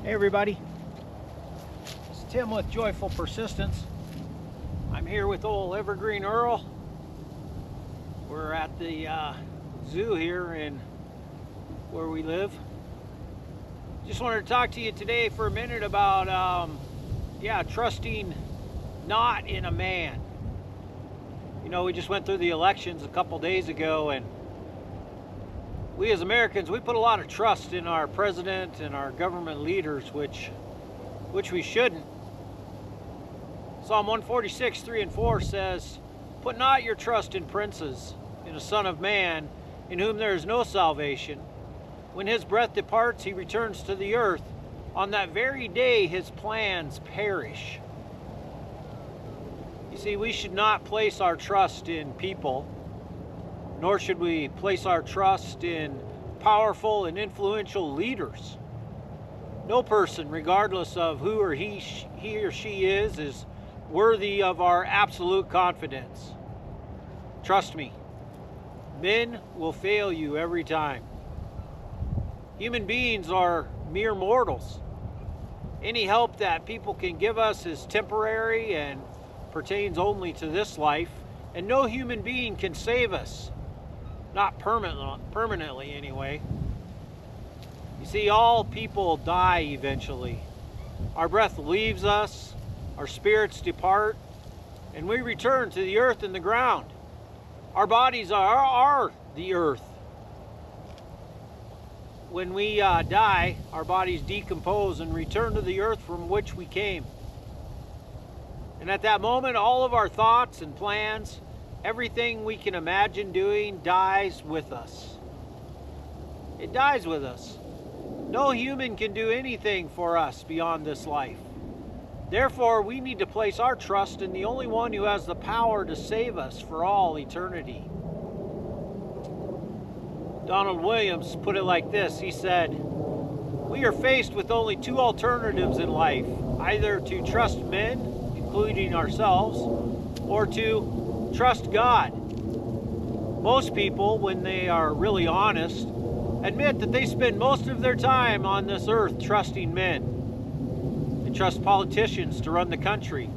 Hey everybody, it's Tim with Joyful Persistence. I'm here with old Evergreen Earl. We're at the zoo here in where we live. Just wanted to talk to you today for a minute about trusting not in a man. You know, we just went through the elections a couple days ago, and we as Americans, we put a lot of trust in our president and our government leaders, which we shouldn't. Psalm 146, 3 and 4 says, "Put not your trust in princes, in a son of man, in whom there is no salvation. When his breath departs, he returns to the earth. On that very day his plans perish." You see, we should not place our trust in people, nor should we place our trust in powerful and influential leaders. No person, regardless of who or he or she is worthy of our absolute confidence. Trust me, men will fail you every time. Human beings are mere mortals. Any help that people can give us is temporary and pertains only to this life, and no human being can save us. Not permanently anyway. You see, all people die eventually. Our breath leaves us, our spirits depart, and we return to the earth and the ground. Our bodies are the earth. When we die, our bodies decompose and return to the earth from which we came. And at that moment, all of our thoughts and plans, everything we can imagine doing, dies with us. It dies with us. No human can do anything for us beyond this life. Therefore, we need to place our trust in the only one who has the power to save us for all eternity. Donald Williams put it like this. He said, "We are faced with only two alternatives in life, either to trust men, including ourselves, or to trust God." Most people, when they are really honest, admit that they spend most of their time on this earth trusting men. They trust politicians to run the country.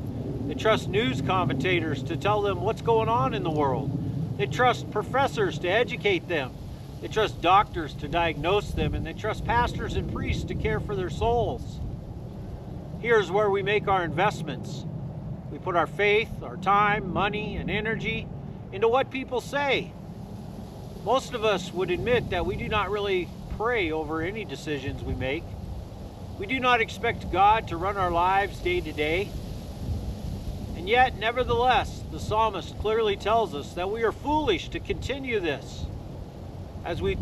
They trust news commentators to tell them what's going on in the world. They trust professors to educate them. They trust doctors to diagnose them, and they trust pastors and priests to care for their souls. Here's where we make our investments. We put our faith, our time, money, and energy into what people say. Most of us would admit that we do not really pray over any decisions we make. We do not expect God to run our lives day to day. And yet, nevertheless, the psalmist clearly tells us that we are foolish to continue this. As we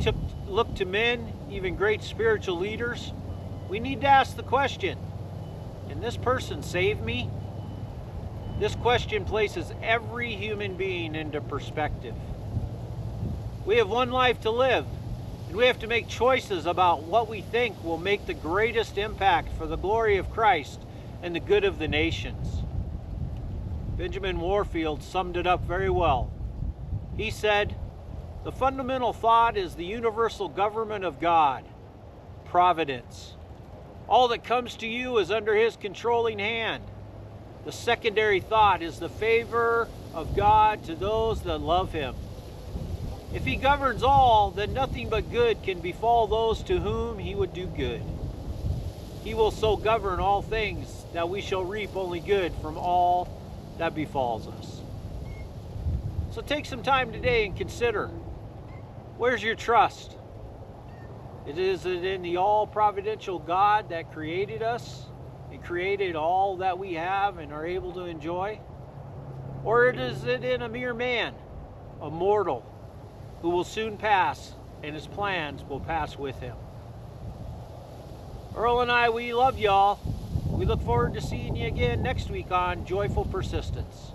look to men, even great spiritual leaders, we need to ask the question, can this person save me? This question places every human being into perspective. We have one life to live, and we have to make choices about what we think will make the greatest impact for the glory of Christ and the good of the nations. Benjamin Warfield summed it up very well. He said, "The fundamental thought is the universal government of God, providence. All that comes to you is under His controlling hand. The secondary thought is the favor of God to those that love Him. If He governs all, then nothing but good can befall those to whom He would do good. He will so govern all things that we shall reap only good from all that befalls us." So take some time today and consider, where's your trust? Is it in the all-providential God that created us and created all that we have and are able to enjoy? Or is it in a mere man, a mortal, who will soon pass and his plans will pass with him? Earl and I, we love y'all. We look forward to seeing you again next week on Joyful Persistence.